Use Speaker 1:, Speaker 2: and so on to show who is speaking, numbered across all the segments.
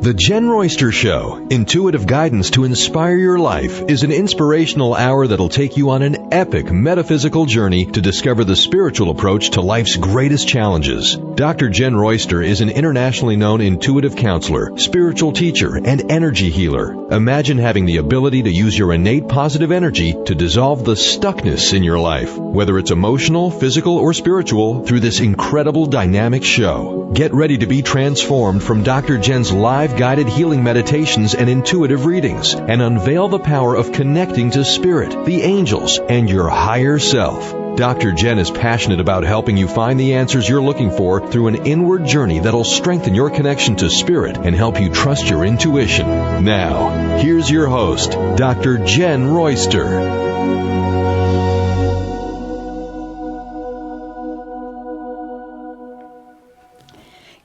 Speaker 1: The Jenn Royster Show, intuitive guidance to inspire your life, is an inspirational hour that'll take you on an epic metaphysical journey to discover the spiritual approach to life's greatest challenges. Dr. Jenn Royster is an internationally known intuitive counselor, spiritual teacher, and energy healer. Imagine having the ability to use your innate positive energy to dissolve the stuckness in your life, whether it's emotional, physical, or spiritual, through this incredible dynamic show. Get ready to be transformed from Dr. Jenn's live guided healing meditations and intuitive readings, and unveil the power of connecting to spirit, the angels, and your higher self. Dr. Jenn is passionate about helping you find the answers you're looking for through an inward journey that'll strengthen your connection to spirit and help you trust your intuition. Now, here's your host, Dr. Jenn Royster.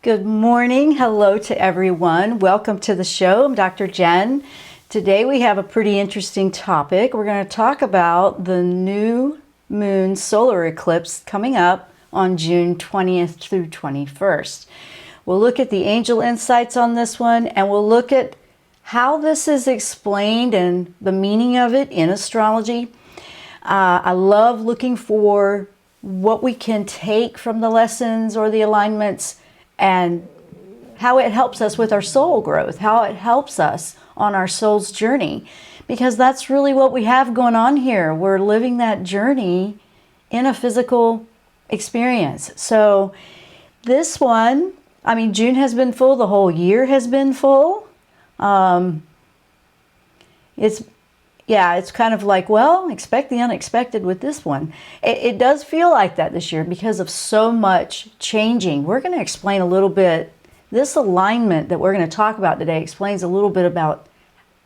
Speaker 2: Good morning. Hello to everyone. Welcome to the show. I'm Dr. Jenn. Today we have a pretty interesting topic. We're going to talk about the new moon solar eclipse coming up on June 20th through 21st. We'll look at the angel insights on this one, and we'll look at how this is explained and the meaning of it in astrology. I love looking for what we can take from the lessons or the alignments and how it helps us with our soul growth, how it helps us on our soul's journey, because that's really what we have going on here. We're living that journey in a physical experience. So this one, June has been full, the whole year has been full. It's kind of like, well, expect the unexpected with this one. It does feel like that this year because of so much changing. We're going to explain a little bit. This alignment that we're going to talk about today explains a little bit about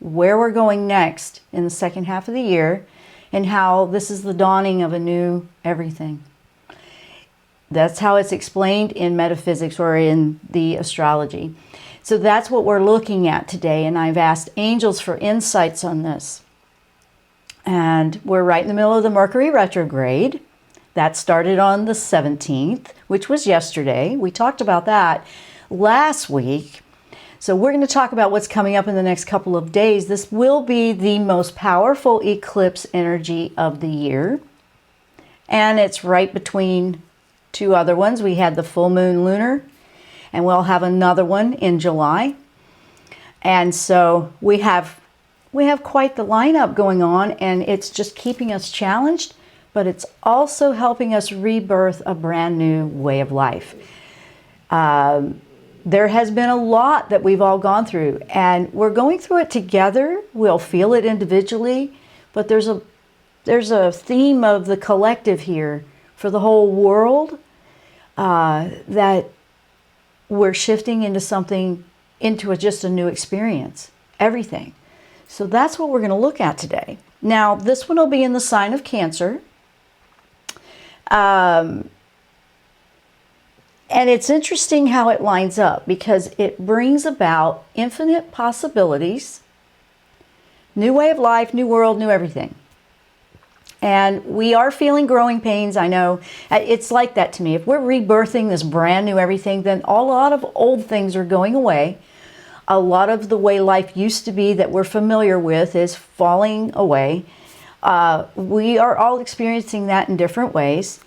Speaker 2: where we're going next in the second half of the year and how this is the dawning of a new everything. That's how it's explained in metaphysics or in the astrology. So that's what we're looking at today, and I've asked angels for insights on this. And we're right in the middle of the Mercury retrograde. That started on the 17th, which was yesterday. We talked about that last week. So we're going to talk about what's coming up in the next couple of days. This will be the most powerful eclipse energy of the year. And it's right between two other ones. We had the full moon lunar, and we'll have another one in July. And so we have quite the lineup going on, and it's just keeping us challenged, but it's also helping us rebirth a brand new way of life. There has been a lot that we've all gone through, and we're going through it together. We'll feel it individually, but there's a theme of the collective here for the whole world, that we're shifting into just a new experience, everything. So that's what we're going to look at today. Now, this one will be in the sign of Cancer. And it's interesting how it lines up because it brings about infinite possibilities, new way of life, new world, new everything. And we are feeling growing pains, I know. It's like that to me. If we're rebirthing this brand new everything, then a lot of old things are going away. A lot of the way life used to be that we're familiar with is falling away. We are all experiencing that in different ways.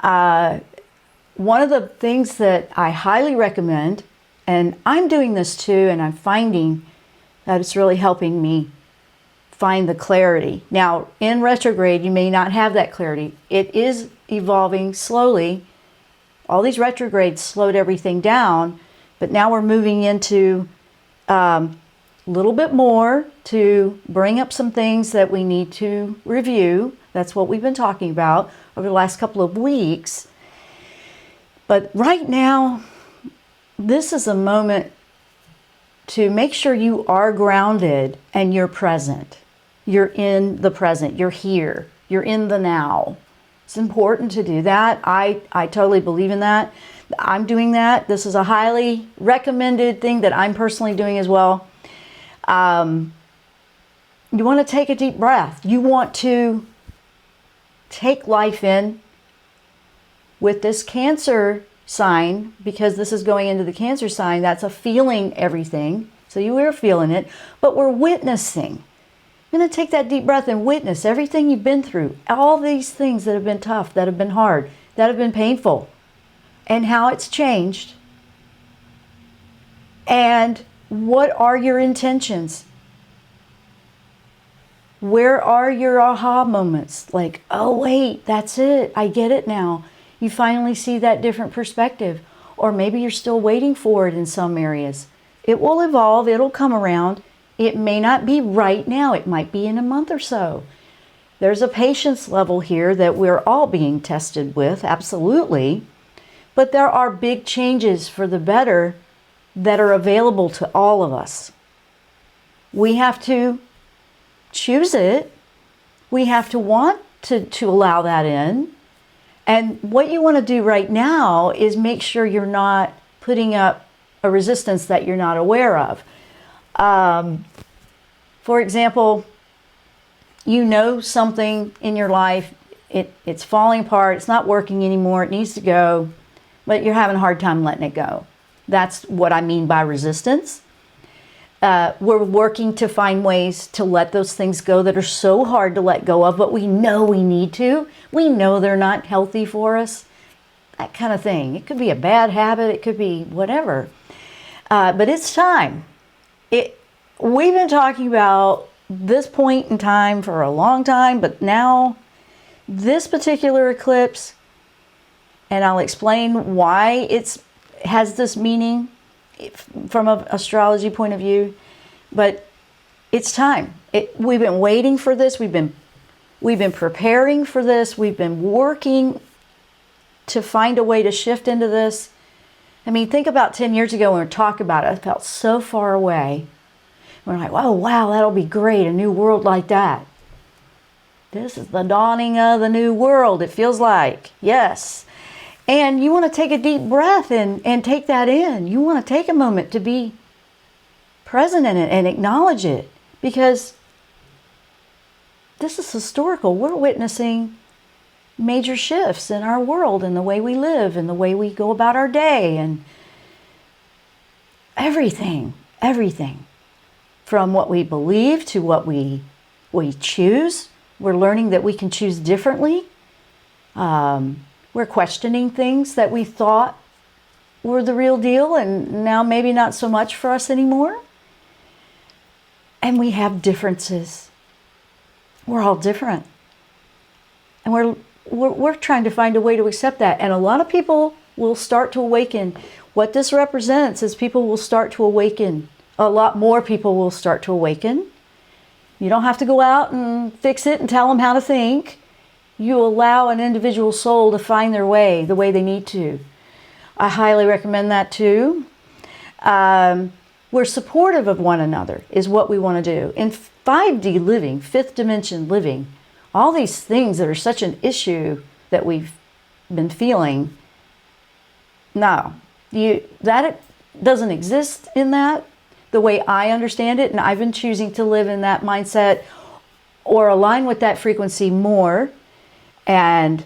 Speaker 2: One of the things that I highly recommend, and I'm doing this too, and I'm finding that it's really helping me find the clarity. Now, in retrograde, you may not have that clarity. It is evolving slowly. All these retrogrades slowed everything down, but now we're moving into a little bit more to bring up some things that we need to review. That's what we've been talking about over the last couple of weeks. But right now, this is a moment to make sure you are grounded and you're present. You're in the present. You're here. You're in the now. It's important to do that. I totally believe in that. I'm doing that. This is a highly recommended thing that I'm personally doing as well. You want to take a deep breath. You want to take life in with this Cancer sign, because this is going into the Cancer sign. That's a feeling everything. So you are feeling it, but we're witnessing. I'm going to take that deep breath and witness everything you've been through, all these things that have been tough, that have been hard, that have been painful, and how it's changed. And what are your intentions? Where are your aha moments? Like, oh wait, that's it. I get it now. You finally see that different perspective. Or maybe you're still waiting for it in some areas. It will evolve. It'll come around. It may not be right now. It might be in a month or so. There's a patience level here that we're all being tested with, absolutely. But there are big changes for the better that are available to all of us. We have to choose it. We have to want to allow that in. And what you want to do right now is make sure you're not putting up a resistance that you're not aware of. For example, you know something in your life, it's falling apart, it's not working anymore, it needs to go, but you're having a hard time letting it go. That's what I mean by resistance. We're working to find ways to let those things go that are so hard to let go of, but we know we need to. We know they're not healthy for us. That kind of thing. It could be a bad habit. It could be whatever. But it's time. We've been talking about this point in time for a long time, but now this particular eclipse, and I'll explain why it has this meaning from an astrology point of view, but it's time. We've been waiting for this. We've been preparing for this. We've been working to find a way to shift into this. I mean, think about 10 years ago when we were talking about it. It felt so far away. We're like, oh, wow, that'll be great, a new world like that. This is the dawning of the new world, it feels like. Yes. And you want to take a deep breath and take that in. You want to take a moment to be present in it and acknowledge it, because this is historical. We're witnessing major shifts in our world and the way we live and the way we go about our day and everything. From what we believe to what we choose. We're learning that we can choose differently. We're questioning things that we thought were the real deal and now maybe not so much for us anymore. And we have differences. We're all different. And we're trying to find a way to accept that. And a lot of people will start to awaken. What this represents is people will start to awaken. A lot more people will start to awaken. You don't have to go out and fix it and tell them how to think. You allow an individual soul to find their way the way they need to. I highly recommend that too. We're supportive of one another is what we want to do. In 5D living, fifth dimension living, all these things that are such an issue that we've been feeling, no, that doesn't exist in that the way I understand it, and I've been choosing to live in that mindset or align with that frequency more, and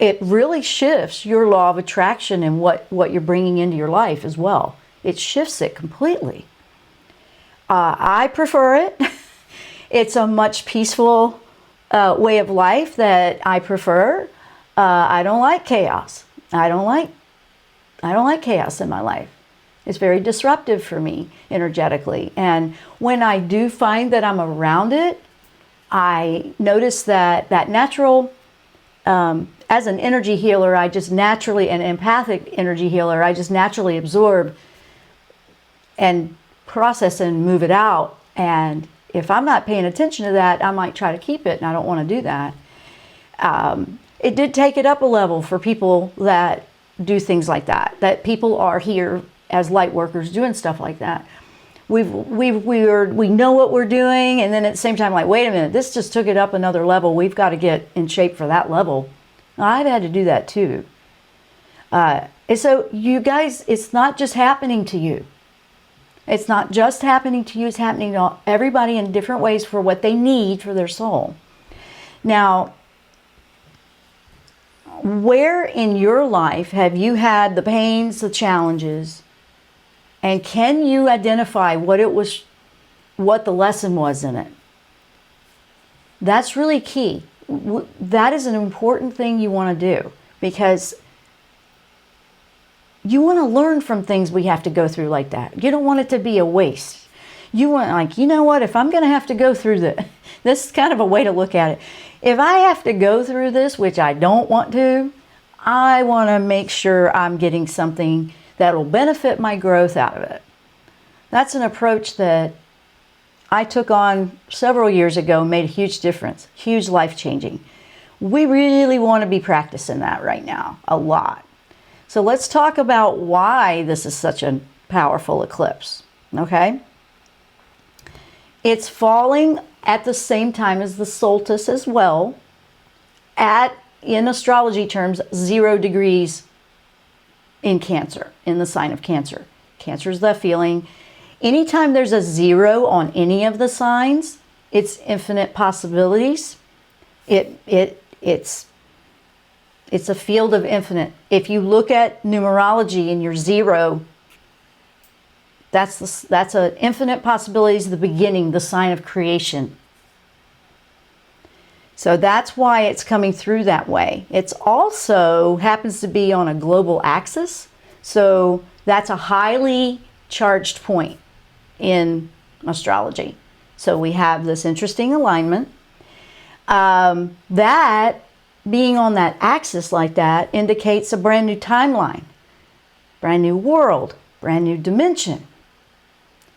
Speaker 2: it really shifts your law of attraction and what you're bringing into your life as well. It shifts it completely. I prefer it. It's a much peaceful way of life that I prefer. I don't like chaos. I don't like chaos in my life. It's very disruptive for me energetically. And when I do find that I'm around it, I notice that natural, as an energy healer, I just naturally, an empathic energy healer, I just naturally absorb and process and move it out. And if I'm not paying attention to that, I might try to keep it, and I don't want to do that. It did take it up a level for people that do things like that people are here as light workers doing stuff like that. We know what we're doing, and then at the same time, like, wait a minute, this just took it up another level. We've got to get in shape for that level. I've had to do that too. And so you guys, it's not just happening to you. It's not just happening to you, it's happening to everybody in different ways for what they need for their soul. Now, where in your life have you had the pains, the challenges, And can you identify what the lesson was in it? That's really key. That is an important thing you want to do, because you want to learn from things we have to go through like that. You don't want it to be a waste. You want, like, you know what, if I'm going to have to go through this is kind of a way to look at it. If I have to go through this, which I don't want to, I want to make sure I'm getting something that will benefit my growth out of it. That's an approach that I took on several years ago, made a huge difference, huge life changing. We really want to be practicing that right now, a lot. So let's talk about why this is such a powerful eclipse, okay? It's falling at the same time as the solstice as well, in astrology terms, 0 degrees in Cancer, in the sign of Cancer. Cancer is the feeling. Anytime there's a 0 on any of the signs, it's infinite possibilities. It's a field of infinite. If you look at numerology and you're 0, that's an infinite possibilities, the beginning, the sign of creation. So that's why it's coming through that way. It's also happens to be on a global axis. So that's a highly charged point in astrology. So we have this interesting alignment. That being on that axis like that indicates a brand new timeline, brand new world, brand new dimension.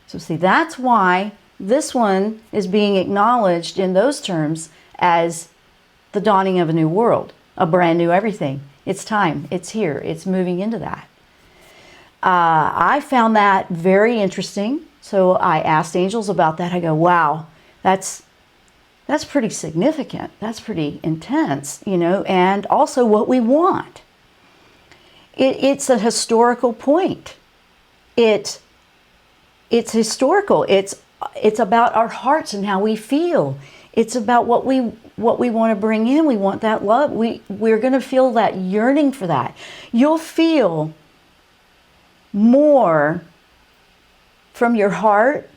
Speaker 2: So see, that's why this one is being acknowledged in those terms as the dawning of a new world, a brand new everything. It's time, it's here, it's moving into that. I found that very interesting. So I asked angels about that. I go, wow, that's pretty significant. That's pretty intense, you know, and also what we want. It's a historical point. It's historical. It's about our hearts and how we feel. It's about what we want to bring in. We want that love. We're going to feel that yearning for that. You'll feel more from your heart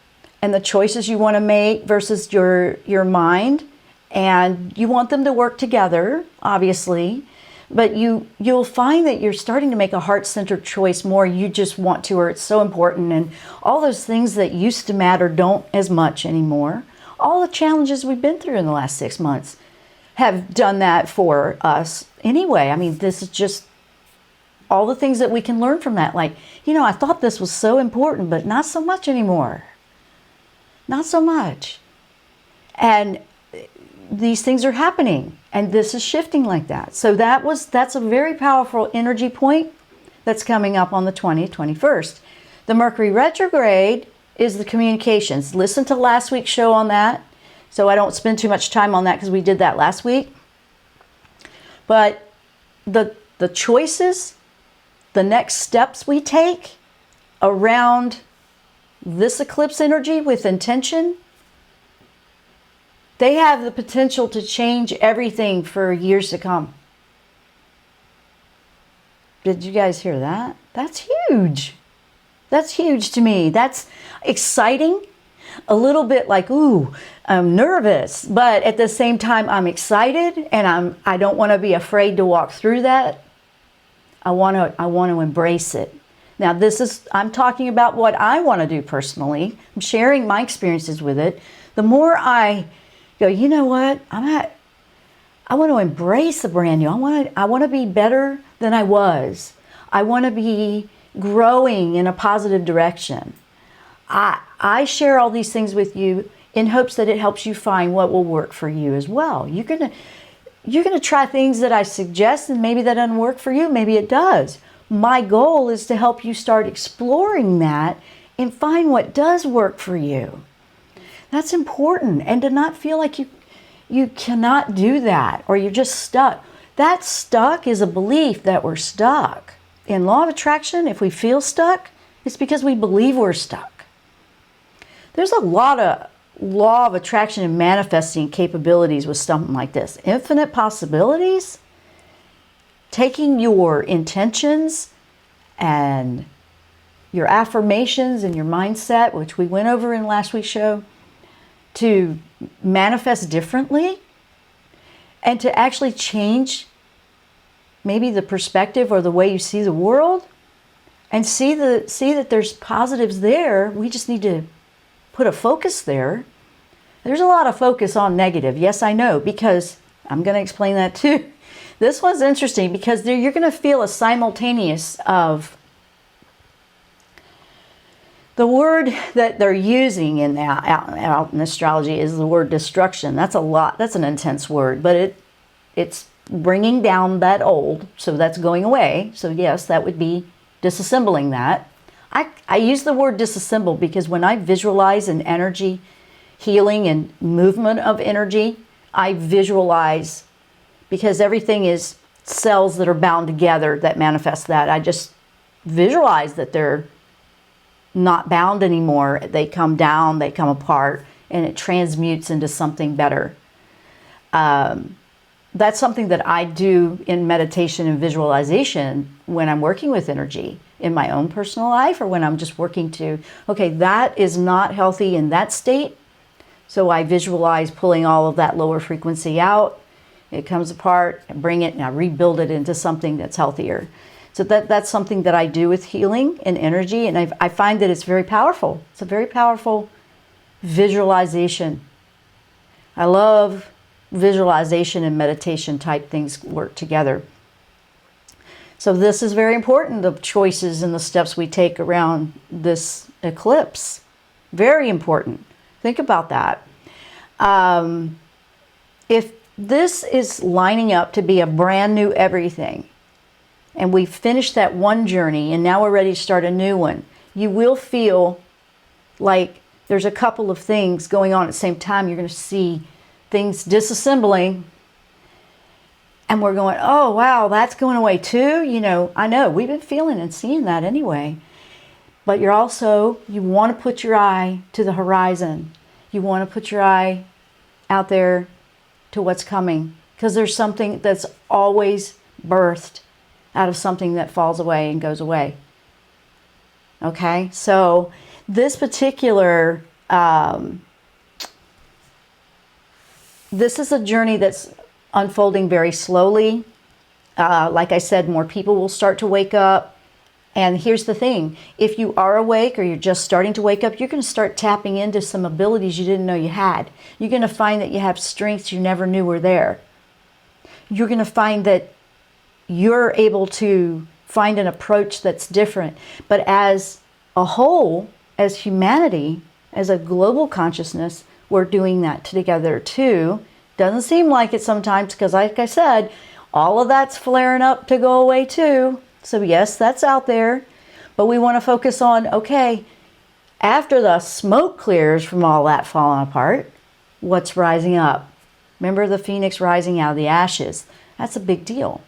Speaker 2: and the choices you want to make versus your mind, and you want them to work together, obviously, but you'll find that you're starting to make a heart-centered choice more. You just want to, or it's so important, and all those things that used to matter don't as much anymore. All the challenges we've been through in the last 6 months have done that for us anyway. I mean, this is just all the things that we can learn from that. Like, you know, I thought this was so important, but not so much anymore. Not so much. And these things are happening, and this is shifting like that. So that's a very powerful energy point that's coming up on the 20th, 21st. The Mercury retrograde is the communications. Listen to last week's show on that. So I don't spend too much time on that because we did that last week. But the choices, the next steps we take around this eclipse energy with intention, they have the potential to change everything for years to come. Did you guys hear that? That's huge. That's huge to me. That's exciting. A little bit like, ooh, I'm nervous, but at the same time, I'm excited, and I don't want to be afraid to walk through that. I want to embrace it. Now, I'm talking about what I want to do personally. I'm sharing my experiences with it. The more I go, you know what, I want to embrace the brand new. I want to be better than I was. I want to be growing in a positive direction. I share all these things with you in hopes that it helps you find what will work for you as well. You're gonna try things that I suggest, and maybe that doesn't work for you, maybe it does. My goal is to help you start exploring that and find what does work for you. That's important, and to not feel like you cannot do that, or you're just stuck. That stuck is a belief that we're stuck. In law of attraction, if we feel stuck, it's because we believe we're stuck. There's a lot of law of attraction and manifesting capabilities with something like this. Infinite possibilities, taking your intentions and your affirmations and your mindset, which we went over in last week's show, to manifest differently and to actually change maybe the perspective or the way you see the world, and see that there's positives there. We just need to put a focus there. There's a lot of focus on negative. Yes, I know, because I'm going to explain that too. This one's interesting because you're going to feel a simultaneous of the word that they're using in out in astrology is the word destruction. That's a lot. That's an intense word, but it's bringing down that old, so that's going away. So yes, that would be disassembling that. I use the word disassemble because when I visualize an energy healing and movement of energy, I visualize, because everything is cells that are bound together that manifest that. I just visualize that they're not bound anymore. They come down, they come apart, and it transmutes into something better. That's something that I do in meditation and visualization when I'm working with energy in my own personal life, or when I'm just working to, okay, that is not healthy in that state. So I visualize pulling all of that lower frequency out. It comes apart, I bring it, and I rebuild it into something that's healthier. So that's something that I do with healing and energy, and I find that it's very powerful. It's a very powerful visualization. I love visualization and meditation type things work together. So this is very important, the choices and the steps we take around this eclipse. Very important. Think about that. If this is lining up to be a brand new everything, and we've finished that one journey and now we're ready to start a new one, you will feel like there's a couple of things going on at the same time. You're going to see things disassembling, and we're going, oh wow, that's going away too. You know, I know we've been feeling and seeing that anyway, but you want to put your eye to the horizon. You want to put your eye out there to what's coming, because there's something that's always birthed out of something that falls away and goes away. Okay, so this particular this is a journey that's unfolding very slowly. Like I said, more people will start to wake up. And here's the thing, if you are awake or you're just starting to wake up, you're going to start tapping into some abilities you didn't know you had. You're going to find that you have strengths you never knew were there. You're going to find that you're able to find an approach that's different. But as a whole, as humanity, as a global consciousness, we're doing that together too. Doesn't seem like it sometimes, because like I said, all of that's flaring up to go away too. So yes, that's out there, but we want to focus on, okay, after the smoke clears from all that falling apart, what's rising up? Remember the phoenix rising out of the ashes. That's a big deal.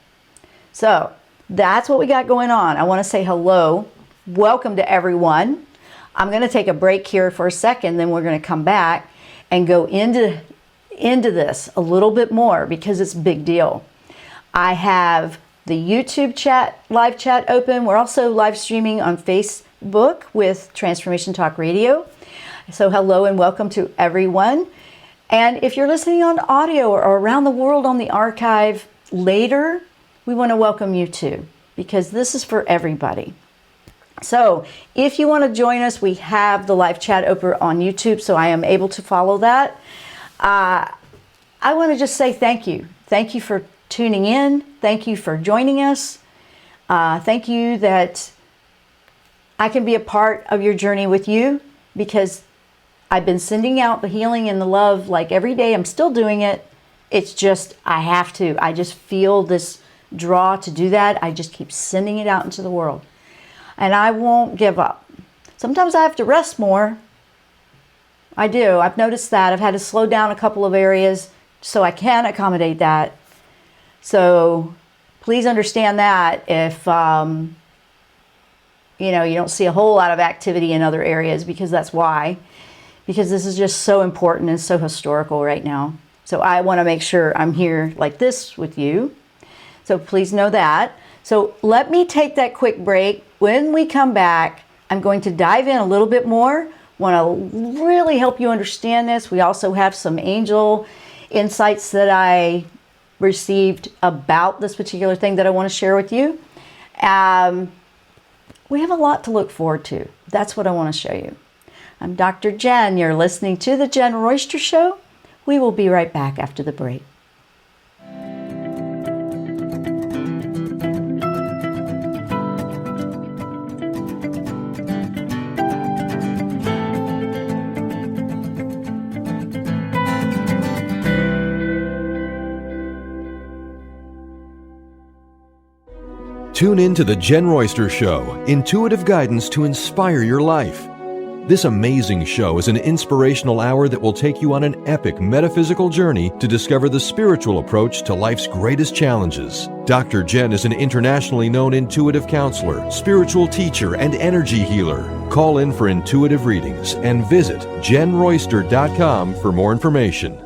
Speaker 2: So that's what we got going on. I want to say hello. Welcome to everyone. I'm going to take a break here for a second, then we're going to come back and go into this a little bit more, because it's a big deal. I have the YouTube chat, live chat open. We're also live streaming on Facebook with Transformation Talk Radio. So hello and welcome to everyone. And if you're listening on audio or around the world on the archive later, we want to welcome you too, because this is for everybody. So if you want to join us, we have the live chat open on YouTube, so I am able to follow that. I want to just say thank you. Thank you for tuning in. Thank you for joining us. Thank you that I can be a part of your journey with you, because I've been sending out the healing and the love like every day. I'm still doing it. It's just, I have to. I just feel this draw to do that. I just keep sending it out into the world. And I won't give up. Sometimes I have to rest more. I do. I've noticed that. I've had to slow down a couple of areas so I can accommodate that. So please understand that if you don't see a whole lot of activity in other areas, because that's why. Because this is just so important and so historical right now. So I want to make sure I'm here like this with you. So please know that. So let me take that quick break. When we come back, I'm going to dive in a little bit more. Want to really help you understand this. We also have some angel insights that I received about this particular thing that I want to share with you. We have a lot to look forward to. That's what I want to show you. I'm Dr. Jenn. You're listening to the Jenn Royster Show. We will be right back after the break.
Speaker 1: Tune in to the Jenn Royster Show, intuitive guidance to inspire your life. This amazing show is an inspirational hour that will take you on an epic metaphysical journey to discover the spiritual approach to life's greatest challenges. Dr. Jenn is an internationally known intuitive counselor, spiritual teacher, and energy healer. Call in for intuitive readings and visit JennRoyster.com for more information.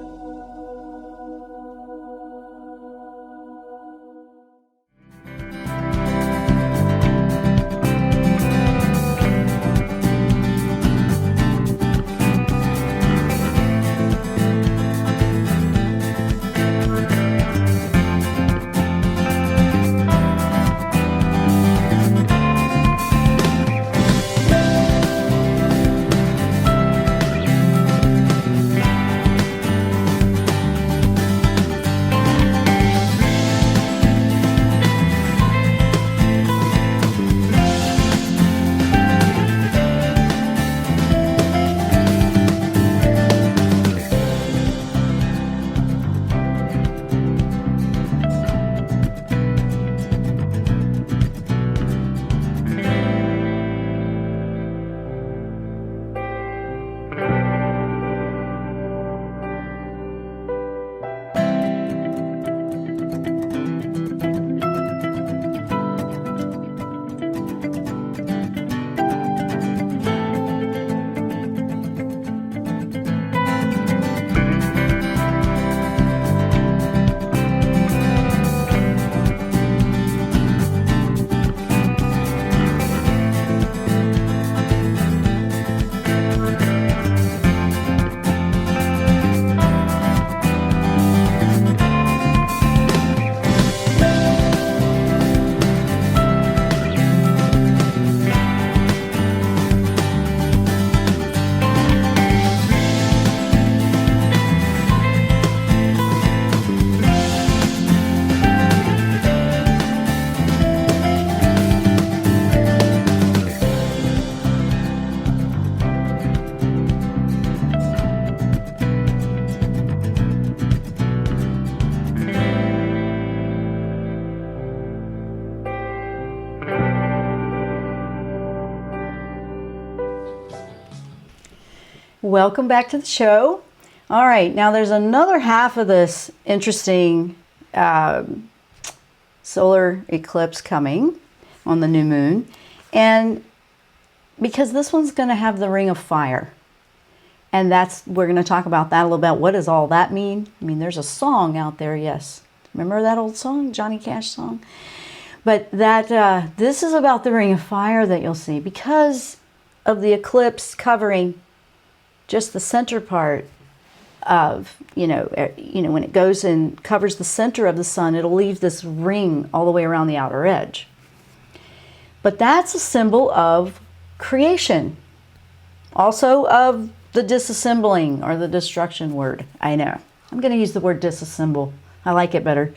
Speaker 2: Welcome back to the show. All right, now there's another half of this interesting solar eclipse coming on the new moon. And because this one's going to have the ring of fire. And we're going to talk about that a little bit. What does all that mean? I mean, there's a song out there, yes. Remember that old song, Johnny Cash song? But this is about the ring of fire that you'll see because of the eclipse covering just the center part of, when it goes and covers the center of the sun, it'll leave this ring all the way around the outer edge. But that's a symbol of creation. Also of the disassembling or the destruction word. I know. I'm going to use the word disassemble. I like it better.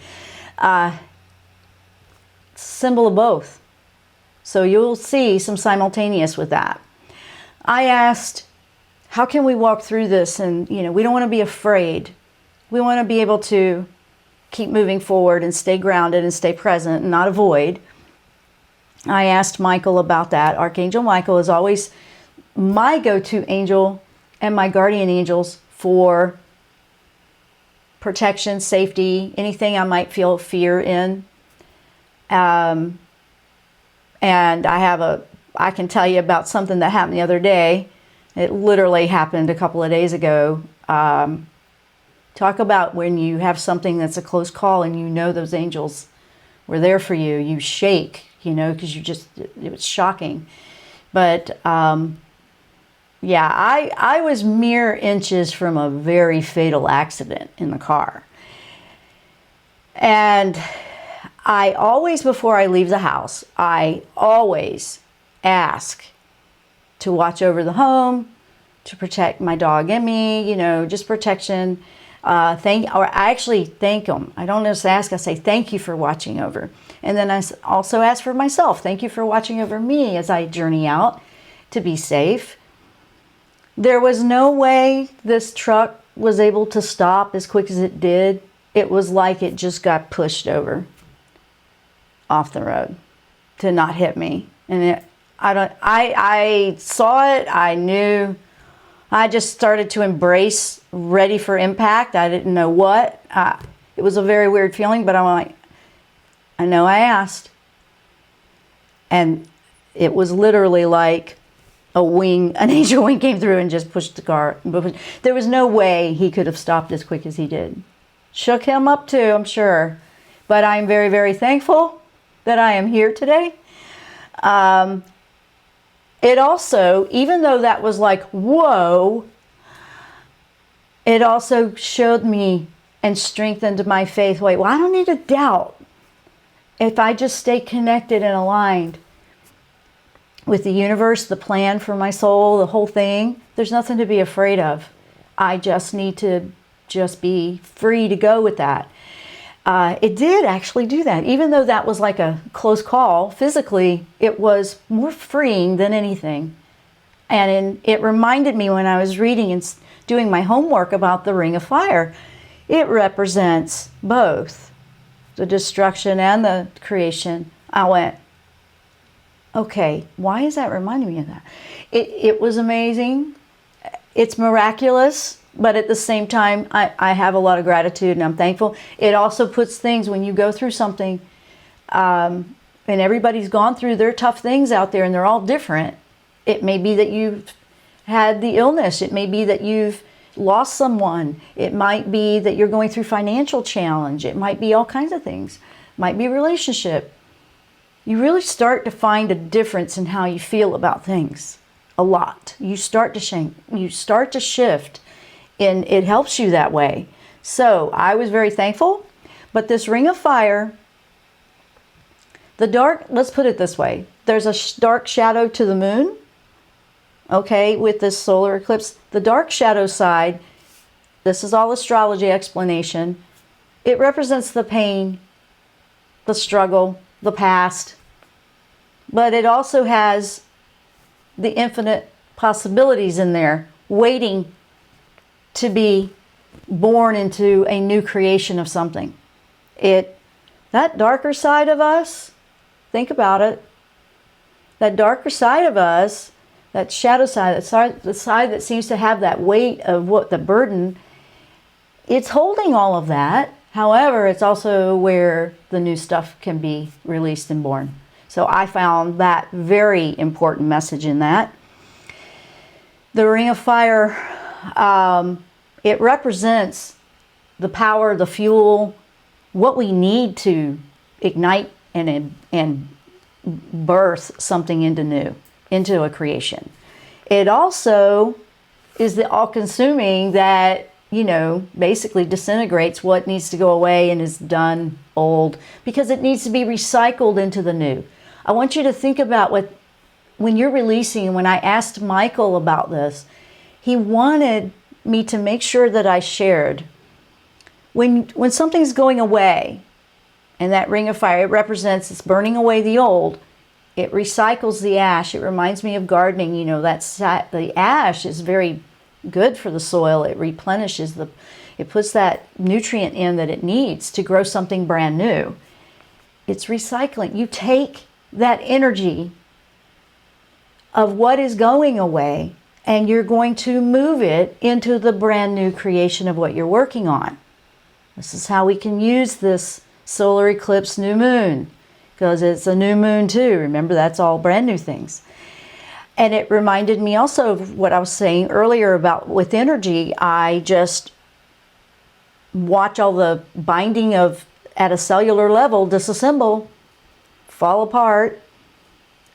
Speaker 2: Symbol of both. So you'll see some simultaneous with that. I asked, how can we walk through this? And, we don't want to be afraid. We want to be able to keep moving forward and stay grounded and stay present and not avoid. I asked Michael about that. Archangel Michael is always my go-to angel and my guardian angels for protection, safety, anything I might feel fear in. And I can tell you about something that happened the other day. It literally happened a couple of days ago. Talk about when you have something that's a close call and those angels were there for you. You shake, because it was shocking. But yeah, I was mere inches from a very fatal accident in the car. And I always, before I leave the house, I always ask to watch over the home, to protect my dog and me, just protection. I actually thank them. I don't just ask, I say thank you for watching over. And then I also ask for myself, thank you for watching over me as I journey out to be safe. There was no way this truck was able to stop as quick as it did. It was like it just got pushed over off the road to not hit me. And I saw it, I knew, I just started to embrace, ready for impact. I didn't know what. It was a very weird feeling, but I'm like, I know I asked. And it was literally like an angel wing came through and just pushed the car. There was no way he could have stopped as quick as he did. Shook him up too, I'm sure. But I'm very, very thankful that I am here today. It also, even though that was like, whoa, it also showed me and strengthened my faith. Wait, well, I don't need to doubt. If I just stay connected and aligned with the universe, the plan for my soul, the whole thing, there's nothing to be afraid of. I just need to just be free to go with that. It did actually do that. Even though that was like a close call, physically, it was more freeing than anything. And it reminded me when I was reading and doing my homework about the Ring of Fire, it represents both the destruction and the creation. I went, okay, why is that reminding me of that? It was amazing. It's miraculous. But at the same time, I have a lot of gratitude and I'm thankful. It also puts things, when you go through something, and everybody's gone through their tough things out there and they're all different. It may be that you've had the illness. It may be that you've lost someone. It might be that you're going through financial challenge. It might be all kinds of things. It might be a relationship. You really start to find a difference in how you feel about things. A lot. You start to shift. And it helps you that way. So I was very thankful. But this Ring of Fire, let's put it this way. There's a dark shadow to the moon. Okay, with this solar eclipse. The dark shadow side, this is all astrology explanation. It represents the pain, the struggle, the past. But it also has the infinite possibilities in there waiting to be born into a new creation of something. That darker side of us, think about it. That darker side of us, that shadow side, the side that seems to have that weight of the burden, it's holding all of that. However, it's also where the new stuff can be released and born. So I found that very important message in that. The Ring of Fire, it represents the power, the fuel, what we need to ignite and birth something into a creation. It also is the all-consuming that, basically disintegrates what needs to go away and is done old, because it needs to be recycled into the new. I want you to think about when you're releasing, when I asked Michael about this, he wanted me to make sure that I shared when something's going away, and that Ring of Fire, it represents, it's burning away the old. It recycles the ash. It reminds me of gardening. The ash is very good for the soil. It replenishes it puts that nutrient in that it needs to grow something brand new. It's recycling. You take that energy of what is going away and you're going to move it into the brand new creation of what you're working on. This is how we can use this solar eclipse new moon, because it's a new moon too. Remember, that's all brand new things. And it reminded me also of what I was saying earlier about with energy. I just watch all the binding at a cellular level disassemble, fall apart,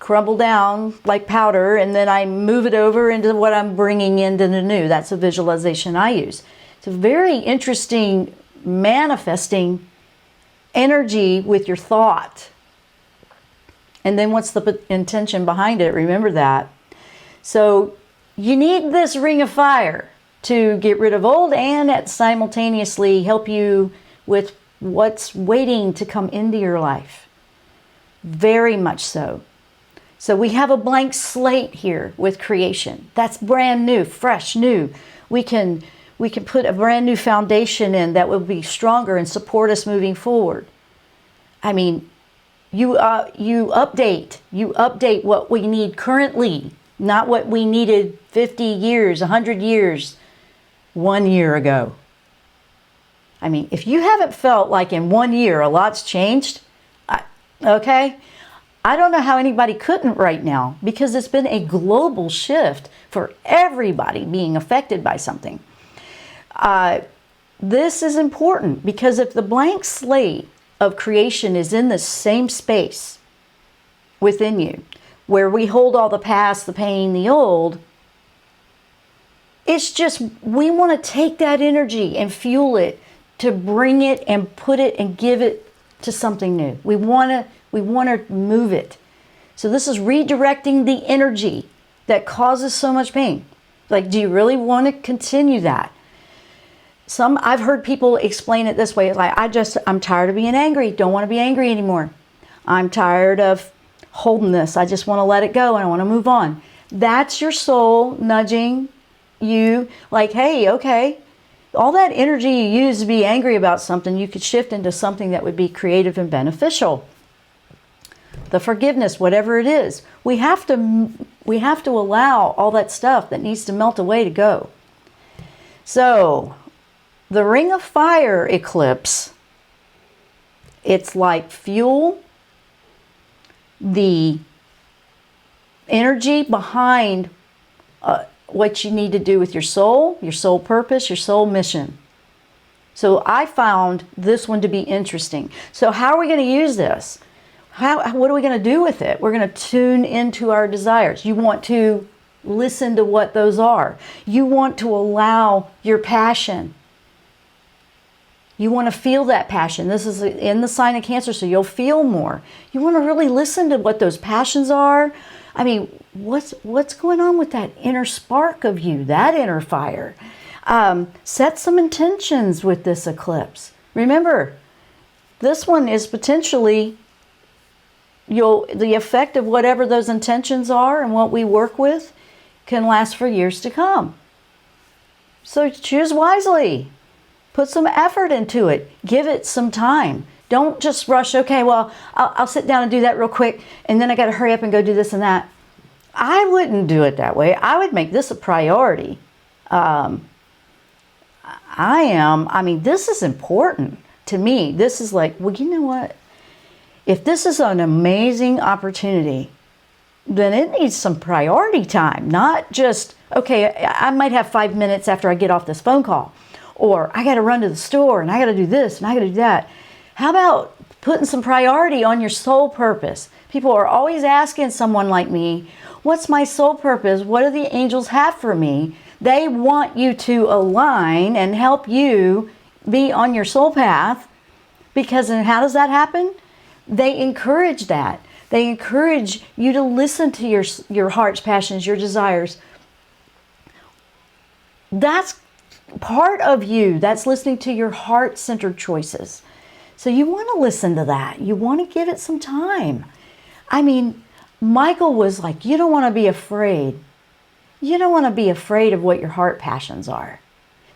Speaker 2: crumble down like powder, and then I move it over into what I'm bringing into the new. That's a visualization I use. It's a very interesting manifesting energy with your thought. And then what's the intention behind it? Remember that. So you need this ring of fire to get rid of old and simultaneously help you with what's waiting to come into your life. Very much so. So we have a blank slate here with creation. That's brand new, fresh, new. We can put a brand new foundation in that will be stronger and support us moving forward. I mean, you update what we need currently, not what we needed 50 years, 100 years, 1 year ago. I mean, if you haven't felt like in 1 year a lot's changed, okay, I don't know how anybody couldn't right now, because it's been a global shift for everybody being affected by something. This is important, because if the blank slate of creation is in the same space within you, where we hold all the past, the pain, the old, it's just, we want to take that energy and fuel it to bring it and put it and give it to something new. We want to move it. So this is redirecting the energy that causes so much pain. Like, do you really want to continue that? I've heard people explain it this way. It's like, I'm tired of being angry. Don't want to be angry anymore. I'm tired of holding this. I just want to let it go and I want to move on. That's your soul nudging you like, hey, okay, all that energy you use to be angry about something, you could shift into something that would be creative and beneficial. The forgiveness, whatever it is, we have to allow all that stuff that needs to melt away to go. So the Ring of Fire eclipse, it's like fuel, the energy behind what you need to do with your soul purpose, your soul mission. So I found this one to be interesting. So how are we going to use this? What are we going to do with it? We're going to tune into our desires. You want to listen to what those are. You want to allow your passion. You want to feel that passion. This is in the sign of Cancer, so you'll feel more. You want to really listen to what those passions are. I mean, what's going on with that inner spark of you, that inner fire? Set some intentions with this eclipse. Remember, this one is potentially the effect of whatever those intentions are and what we work with can last for years to come. So choose wisely. Put some effort into it. Give it some time. Don't just rush, okay, well, I'll sit down and do that real quick, and then I got to hurry up and go do this and that. I wouldn't do it that way. I would make this a priority. I mean, this is important to me. This is like, well, you know what? If this is an amazing opportunity, then it needs some priority time, not just, okay, I might have 5 minutes after I get off this phone call, or I got to run to the store and I got to do this and I got to do that. How about putting some priority on your soul purpose? People are always asking someone like me, what's my soul purpose? What do the angels have for me? They want you to align and help you be on your soul path, because and how does that happen? They encourage that. They encourage you to listen to your heart's passions, your desires. That's part of you. That's listening to your heart-centered choices. So you want to listen to that. You want to give it some time. I mean, Michael was like, you don't want to be afraid. You don't want to be afraid of what your heart passions are.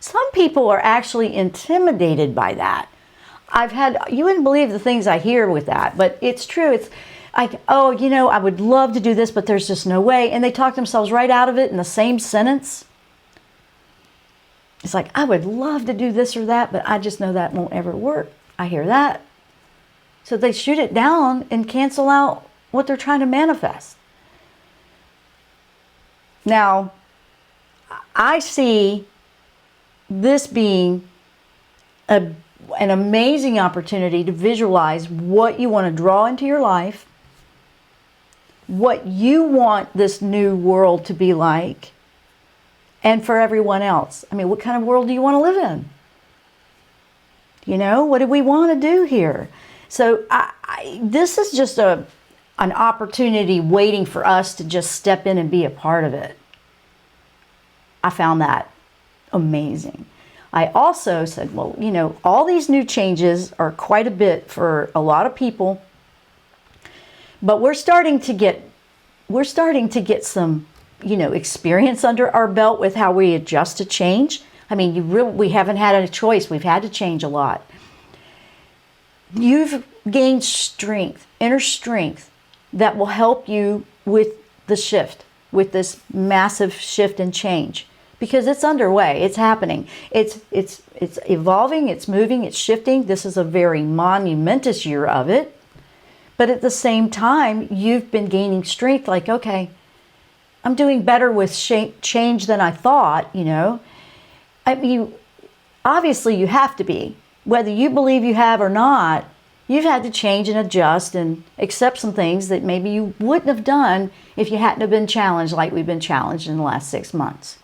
Speaker 2: Some people are actually intimidated by that. You wouldn't believe the things I hear with that, but it's true. It's like, oh, you know, I would love to do this, but there's just no way. And they talk themselves right out of it in the same sentence. It's like, I would love to do this or that, but I just know that won't ever work. I hear that. So they shoot it down and cancel out what they're trying to manifest. Now, I see this being an amazing opportunity to visualize what you want to draw into your life, what you want this new world to be like, and for everyone else. I mean, what kind of world do you want to live in? You know, what do we want to do here? So this is just an opportunity waiting for us to just step in and be a part of it. I found that amazing. I also said, well, you know, all these new changes are quite a bit for a lot of people, but we're starting to get some, you know, experience under our belt with how we adjust to change. I mean, we haven't had a choice. We've had to change a lot. You've gained strength, inner strength, that will help you with the shift, with this massive shift and change, because it's underway. It's happening. It's evolving. It's moving. It's shifting. This is a very monumentous year of it. But at the same time, you've been gaining strength. Like, okay, I'm doing better with change than I thought, you know. I mean, obviously you have to be. Whether you believe you have or not, you've had to change and adjust and accept some things that maybe you wouldn't have done if you hadn't have been challenged like we've been challenged in the last 6 months.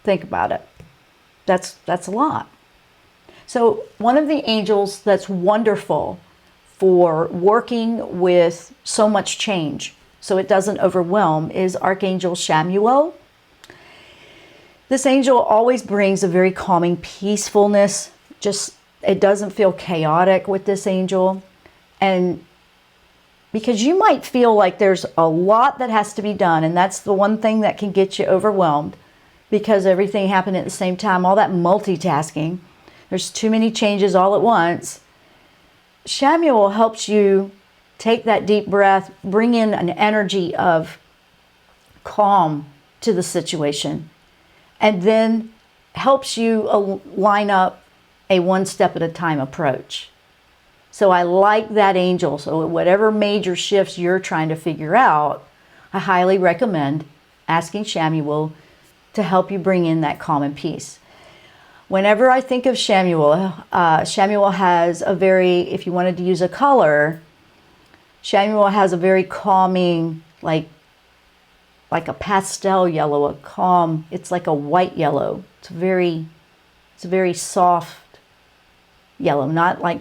Speaker 2: Think about it. That's a lot. So one of the angels that's wonderful for working with so much change so it doesn't overwhelm is Archangel Chamuel. This angel always brings a very calming peacefulness. Just, it doesn't feel chaotic with this angel. And because you might feel like there's a lot that has to be done, and that's the one thing that can get you overwhelmed, because everything happened at the same time, all that multitasking. There's too many changes all at once. Chamuel helps you take that deep breath, bring in an energy of calm to the situation, and then helps you line up a one step at a time approach. So I like that angel. So whatever major shifts you're trying to figure out, I highly recommend asking Chamuel to help you bring in that calm and peace. Whenever I think of Chamuel, Chamuel has a very, if you wanted to use a color, Chamuel has a very calming, like a pastel yellow, a calm, it's like a white yellow. It's a very soft yellow, not like,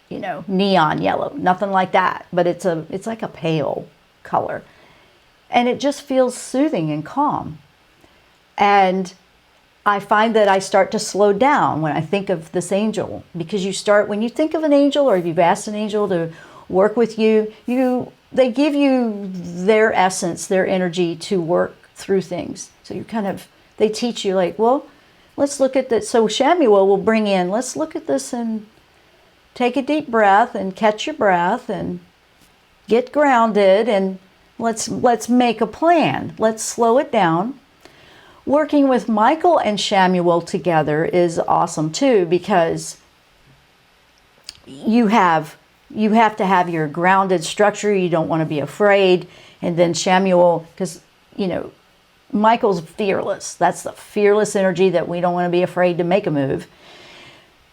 Speaker 2: you know, neon yellow, nothing like that, but it's like a pale color. And it just feels soothing and calm. And I find that I start to slow down when I think of this angel, because when you think of an angel, or if you've asked an angel to work with you, they give you their essence, their energy to work through things. So they teach you, like, well, let's look at this. So Chamuel will bring in, let's look at this and take a deep breath and catch your breath and get grounded, and let's make a plan. Let's slow it down. Working with Michael and Chamuel together is awesome too, because you have to have your grounded structure. You don't want to be afraid. And then Chamuel, because, you know, Michael's fearless. That's the fearless energy that we don't want to be afraid to make a move.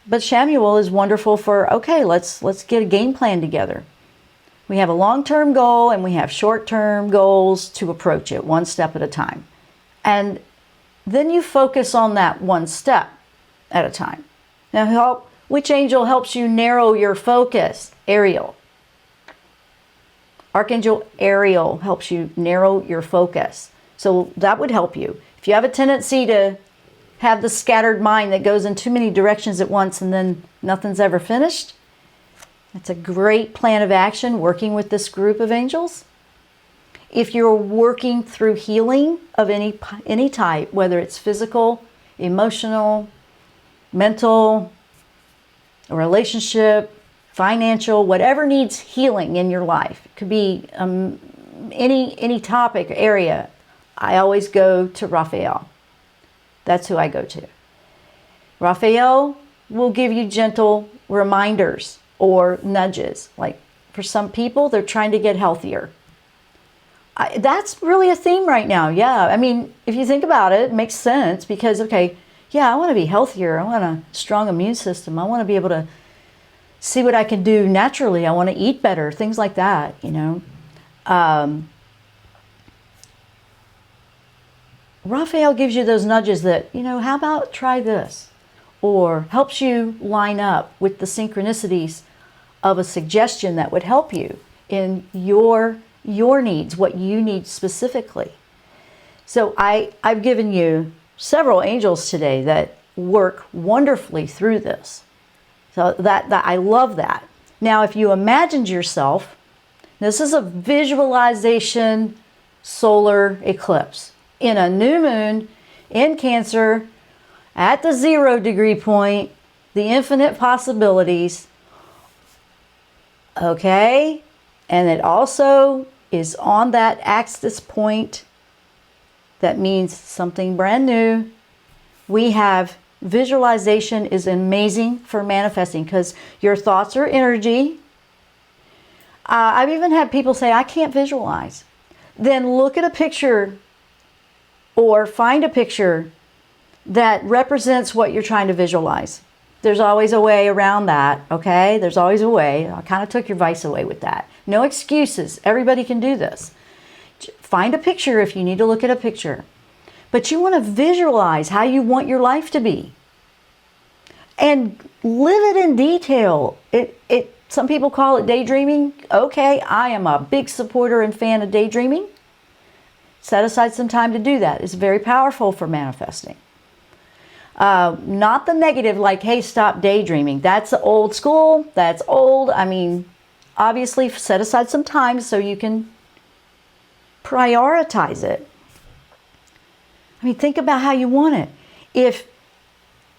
Speaker 2: But Chamuel is wonderful for, okay, let's get a game plan together. We have a long-term goal and we have short-term goals to approach it one step at a time. And then you focus on that one step at a time. Now, which angel helps you narrow your focus? Ariel. Archangel Ariel helps you narrow your focus. So that would help you. If you have a tendency to have the scattered mind that goes in too many directions at once and then nothing's ever finished, it's a great plan of action working with this group of angels. If you're working through healing of any type, whether it's physical, emotional, mental, a relationship, financial, whatever needs healing in your life, it could be any topic, area, I always go to Raphael. That's who I go to. Raphael will give you gentle reminders or nudges. Like for some people, they're trying to get healthier. That's really a theme right now. Yeah, I mean, if you think about it, it makes sense, because, okay, yeah, I want to be healthier. I want a strong immune system. I want to be able to see what I can do naturally. I want to eat better, things like that, you know. Raphael gives you those nudges that, how about try this? Or helps you line up with the synchronicities of a suggestion that would help you in your needs, what you need specifically. So I've given you several angels today that work wonderfully through this. So that I love that. Now, if you imagined yourself, this is a visualization solar eclipse in a new moon in Cancer at the 0 degree point, the infinite possibilities. Okay, and it also is on that axis point. That means something brand new. We have visualization is amazing for manifesting because your thoughts are energy. I've even had people say, I can't visualize. Then look at a picture or find a picture that represents what you're trying to visualize. There's always a way around that, okay? There's always a way. I kind of took your vice away with that. No excuses. Everybody can do this. Find a picture if you need to look at a picture. But you want to visualize how you want your life to be. And live it in detail. Some people call it daydreaming. Okay, I am a big supporter and fan of daydreaming. Set aside some time to do that. It's very powerful for manifesting. Not the negative, like, hey, stop daydreaming. That's old school. That's old. I mean, obviously, set aside some time so you can prioritize it. I mean, think about how you want it.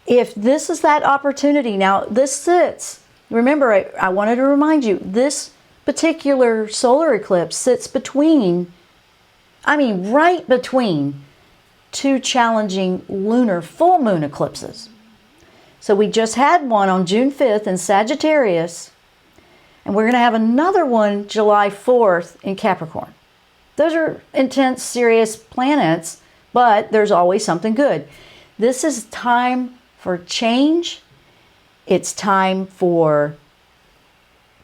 Speaker 2: If this is that opportunity, now this sits, remember, I wanted to remind you, this particular solar eclipse sits between, right between two challenging lunar full moon eclipses. So we just had one on June 5th in Sagittarius, and we're going to have another one July 4th in Capricorn. Those are intense, serious planets, but there's always something good. This is time for change. It's time for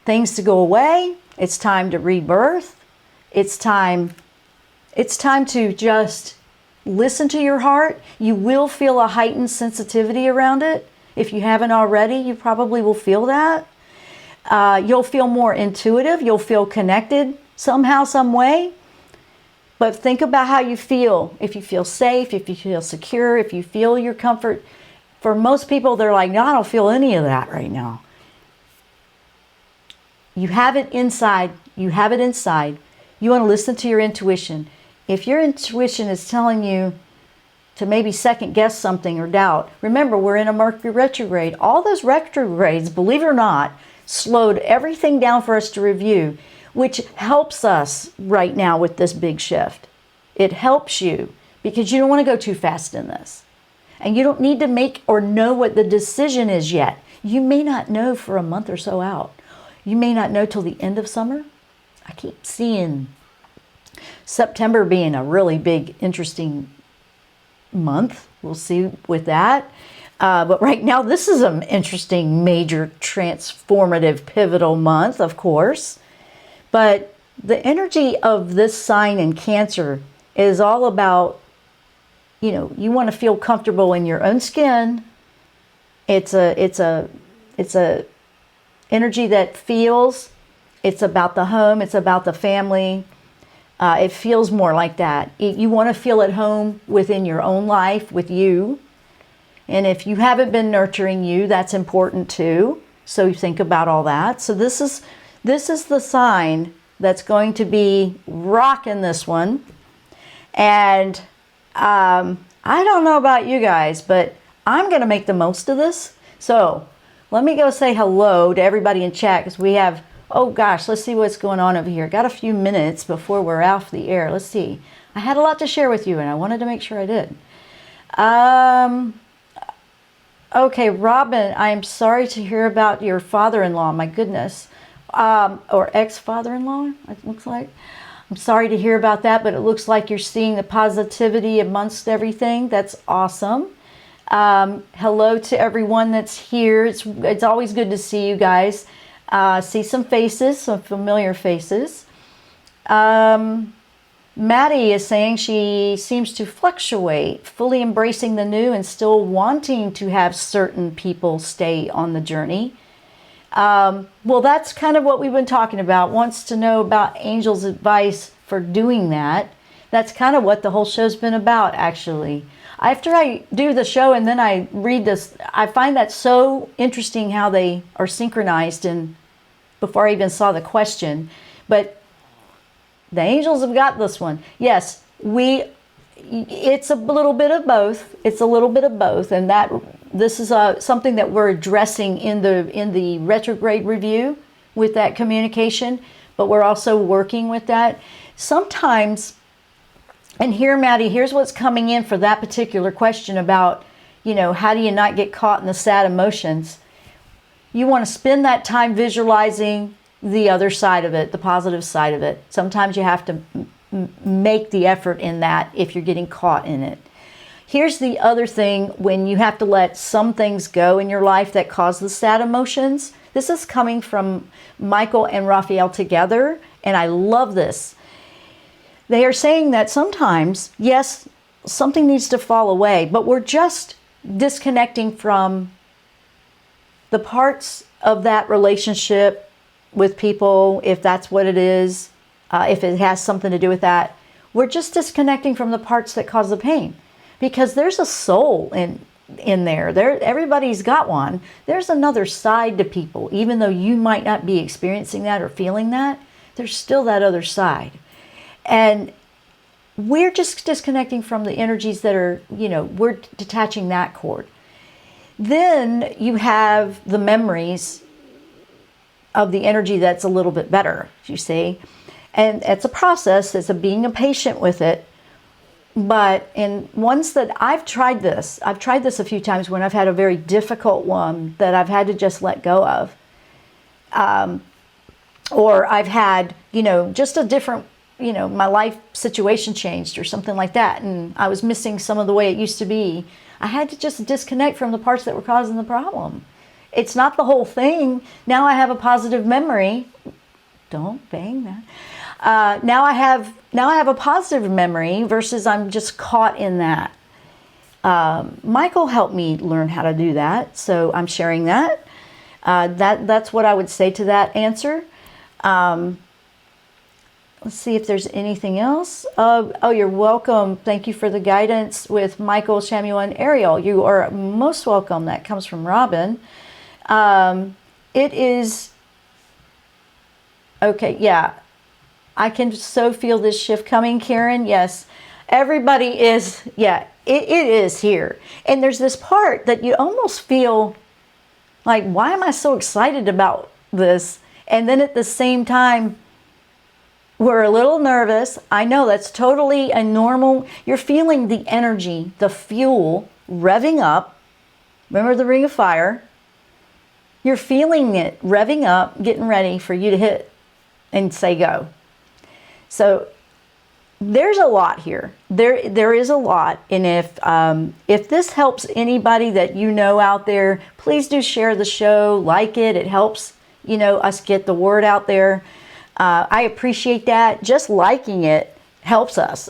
Speaker 2: things to go away. It's time to rebirth. It's time to just listen to your heart. You will feel a heightened sensitivity around it. If you haven't already, you probably will feel that. You'll feel more intuitive. You'll feel connected somehow, some way. But think about how you feel. If you feel safe, if you feel secure, if you feel your comfort. For most people, they're like, no, I don't feel any of that right now. You have it inside. You have it inside. You want to listen to your intuition. If your intuition is telling you to maybe second guess something or doubt, remember, we're in a Mercury retrograde. All those retrogrades, believe it or not, slowed everything down for us to review, which helps us right now with this big shift. It helps you because you don't want to go too fast in this. And you don't need to make or know what the decision is yet. You may not know for a month or so out. You may not know till the end of summer. I keep seeing September being a really big, interesting month. We'll see with that. But right now, this is an interesting, major, transformative, pivotal month, of course. But the energy of this sign in Cancer is all about, you want to feel comfortable in your own skin. It's a energy that feels. It's about the home. It's about the family. It feels more like that. You want to feel at home within your own life, with you. And if you haven't been nurturing you, that's important too. So you think about all that. So this is the sign that's going to be rocking this one. And I don't know about you guys, but I'm going to make the most of this. So let me go say hello to everybody in chat, because we have, oh gosh, let's see what's going on over here. Got a few minutes before we're off the air. Let's see. I had a lot to share with you, and I wanted to make sure I did. Okay, Robin, I am sorry to hear about your father-in-law. My goodness. Or ex-father-in-law, it looks like. I'm sorry to hear about that, but it looks like you're seeing the positivity amongst everything. That's awesome. Hello to everyone that's here. It's always good to see you guys. See some faces, some familiar faces. Maddie is saying she seems to fluctuate, fully embracing the new and still wanting to have certain people stay on the journey. Well, that's kind of what we've been talking about. Wants to know about Angel's advice for doing that. That's kind of what the whole show's been about, actually. After I do the show and then I read this, I find that so interesting how they are synchronized, and before I even saw the question. But the angels have got this one. Yes, it's a little bit of both. It's a little bit of both, and that this is something that we're addressing in the retrograde review with that communication, but we're also working with that. Sometimes, and here, Maddie, here's what's coming in for that particular question about, how do you not get caught in the sad emotions? You want to spend that time visualizing the other side of it, the positive side of it. Sometimes you have to make the effort in that if you're getting caught in it. Here's the other thing when you have to let some things go in your life that cause the sad emotions. This is coming from Michael and Raphael together, and I love this. They are saying that sometimes, yes, something needs to fall away, but we're just disconnecting from the parts of that relationship with people, if that's what it is, if it has something to do with that. We're just disconnecting from the parts that cause the pain, because there's a soul in there. Everybody's got one. There's another side to people. Even though you might not be experiencing that or feeling that, there's still that other side. And we're just disconnecting from the energies that are, we're detaching that cord. Then you have the memories of the energy that's a little bit better, you see. And it's a process. It's being a patient with it. But in ones that I've tried this a few times when I've had a very difficult one that I've had to just let go of. Or I've had, just a different, my life situation changed or something like that. And I was missing some of the way it used to be. I had to just disconnect from the parts that were causing the problem. It's not the whole thing. Now I have a positive memory. Don't bang that. Now I have a positive memory versus I'm just caught in that. Michael helped me learn how to do that, so I'm sharing that. That's what I would say to that answer. Let's see if there's anything else. Oh, you're welcome. Thank you for the guidance with Michael, Samuel, and Ariel. You are most welcome. That comes from Robin. It is okay. Yeah, I can so feel this shift coming, Karen. Yes, everybody is. Yeah, it is here. And there's this part that you almost feel like, why am I so excited about this? And then at the same time, we're a little nervous. I know that's totally a normal. You're feeling the energy, the fuel revving up. Remember the ring of fire? You're feeling it revving up, getting ready for you to hit and say go. So there's a lot here. There is a lot. And if this helps anybody that you know out there, please do share the show, like it. It helps, us get the word out there. I appreciate that. Just liking it helps us.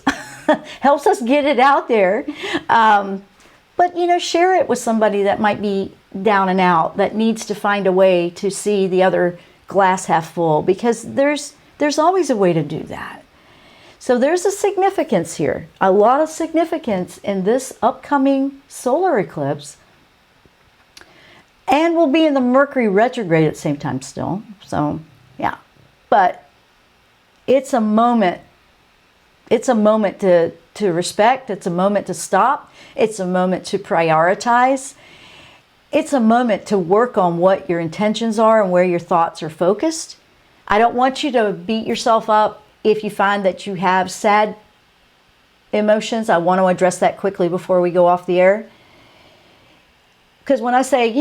Speaker 2: Helps us get it out there. But, share it with somebody that might be down and out, that needs to find a way to see the other glass half full, because there's always a way to do that. So there's a significance here, a lot of significance in this upcoming solar eclipse. And we'll be in the Mercury retrograde at the same time still. So, yeah. But it's a moment. It's a moment to respect. It's a moment to stop. It's a moment to prioritize. It's a moment to work on what your intentions are and where your thoughts are focused. I don't want you to beat yourself up if you find that you have sad emotions. I want to address that quickly before we go off the air. Because when I say,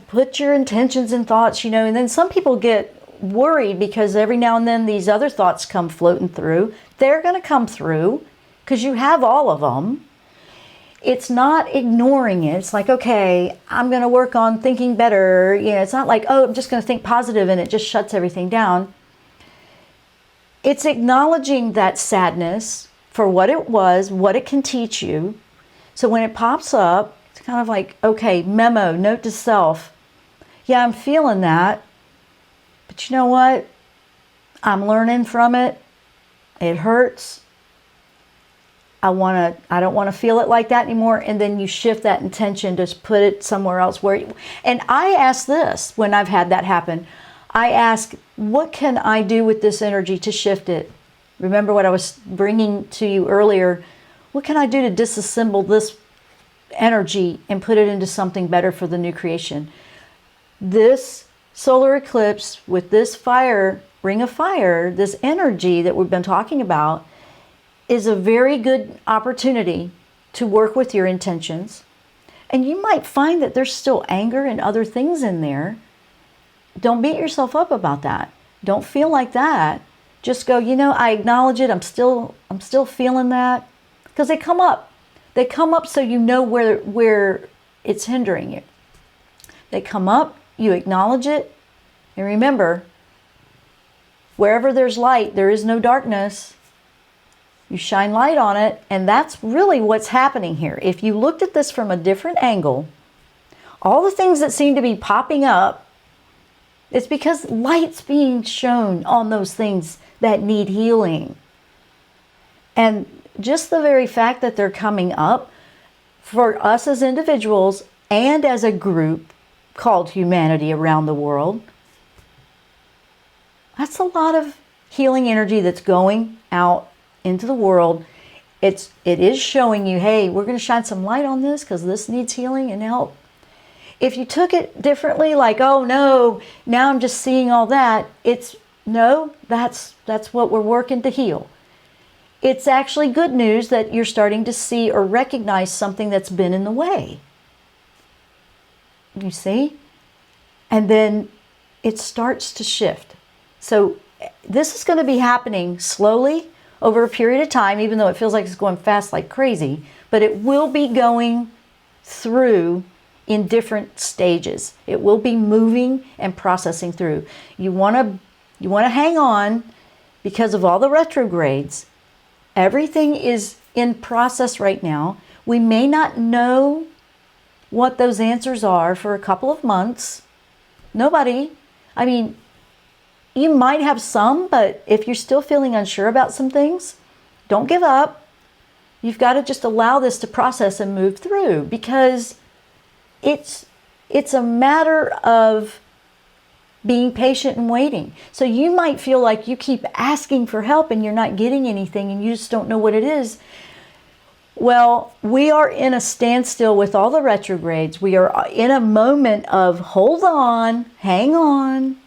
Speaker 2: put your intentions and thoughts, and then some people get worried because every now and then these other thoughts come floating through. They're going to come through because you have all of them. It's not ignoring it. It's like, okay, I'm going to work on thinking better. It's not like, oh, I'm just going to think positive and it just shuts everything down. It's acknowledging that sadness for what it was, what it can teach you. So when it pops up, it's kind of like, okay, memo, note to self. Yeah, I'm feeling that. But you know what? I'm learning from it. It hurts. I don't want to feel it like that anymore. And then you shift that intention, just put it somewhere else and I ask this when I've had that happen. I ask, what can I do with this energy to shift it? Remember what I was bringing to you earlier. What can I do to disassemble this energy and put it into something better for the new creation? This solar eclipse with this fire, ring of fire, this energy that we've been talking about, is a very good opportunity to work with your intentions. And you might find that there's still anger and other things in there. Don't beat yourself up about that. Don't feel like that. Just go, I acknowledge it. I'm still feeling that. Because they come up. They come up so you know where it's hindering you. They come up, you acknowledge it. And remember, wherever there's light, there is no darkness. You shine light on it, and that's really what's happening here. If you looked at this from a different angle, all the things that seem to be popping up, it's because light's being shown on those things that need healing. And just the very fact that they're coming up, for us as individuals and as a group called humanity around the world, that's a lot of healing energy that's going out into the world. It is showing you, hey, we're going to shine some light on this because this needs healing and help. If you took it differently, like, oh no, now I'm just seeing all that, that's what we're working to heal. It's actually good news that you're starting to see or recognize something that's been in the way. You see? And then it starts to shift. So this is going to be happening slowly over a period of time, even though it feels like it's going fast like crazy, but it will be going through in different stages. It will be moving and processing through. You want to hang on because of all the retrogrades. Everything is in process right now. We may not know what those answers are for a couple of months. You might have some, but if you're still feeling unsure about some things, don't give up. You've got to just allow this to process and move through, because it's a matter of being patient and waiting. So you might feel like you keep asking for help and you're not getting anything and you just don't know what it is. Well, we are in a standstill with all the retrogrades. We are in a moment of hold on, hang on.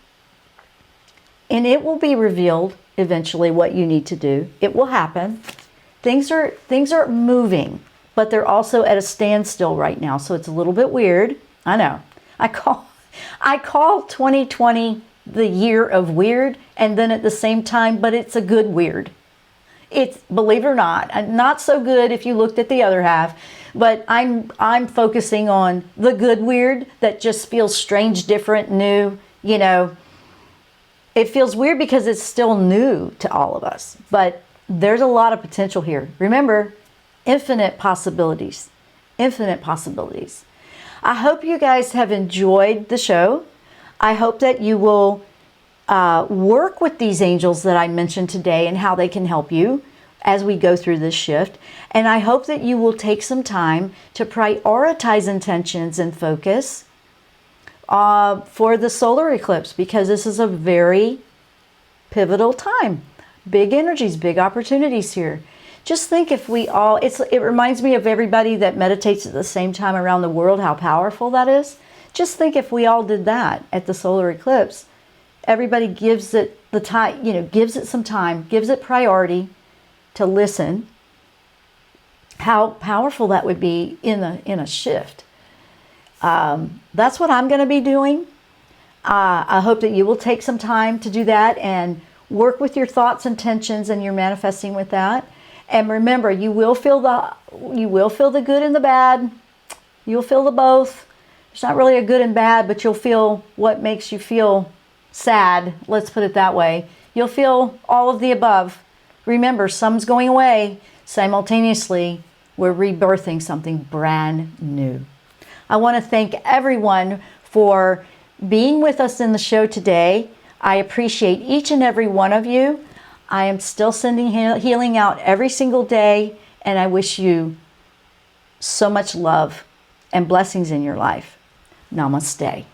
Speaker 2: And it will be revealed eventually what you need to do. It will happen. Things are moving, but they're also at a standstill right now. So it's a little bit weird. I know. I call 2020 the year of weird, and then at the same time, but it's a good weird. It's, believe it or not so good if you looked at the other half, but I'm focusing on the good weird that just feels strange, different, new, It feels weird because it's still new to all of us, but there's a lot of potential here. Remember, infinite possibilities, infinite possibilities. I hope you guys have enjoyed the show. I hope that you will work with these angels that I mentioned today and how they can help you as we go through this shift. And I hope that you will take some time to prioritize intentions and focus for the solar eclipse, because this is a very pivotal time. Big energies, big opportunities here. Just think if we all, it reminds me of everybody that meditates at the same time around the world, how powerful that is. Just think if we all did that at the solar eclipse. Everybody gives it the time, gives it some time, gives it priority to listen. How powerful that would be in a shift. That's what I'm going to be doing. I hope that you will take some time to do that and work with your thoughts, intentions, and your manifesting with that. And remember, you will feel the good and the bad. You'll feel the both. It's not really a good and bad, but you'll feel what makes you feel sad. Let's put it that way. You'll feel all of the above. Remember, some's going away. Simultaneously, we're rebirthing something brand new. I want to thank everyone for being with us in the show today. I appreciate each and every one of you. I am still sending healing out every single day, and I wish you so much love and blessings in your life. Namaste.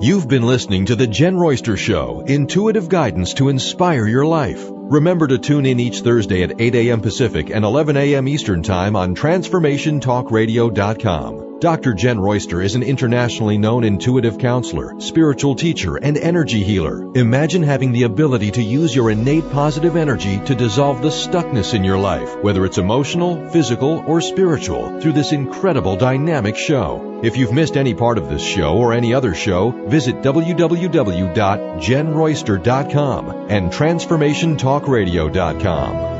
Speaker 1: You've been listening to the Jenn Royster Show, intuitive guidance to inspire your life. Remember to tune in each Thursday at 8 a.m. Pacific and 11 a.m. Eastern Time on TransformationTalkRadio.com. Dr. Jenn Royster is an internationally known intuitive counselor, spiritual teacher, and energy healer. Imagine having the ability to use your innate positive energy to dissolve the stuckness in your life, whether it's emotional, physical, or spiritual, through this incredible dynamic show. If you've missed any part of this show or any other show, visit www.JennRoyster.com and TransformationTalkRadio.com.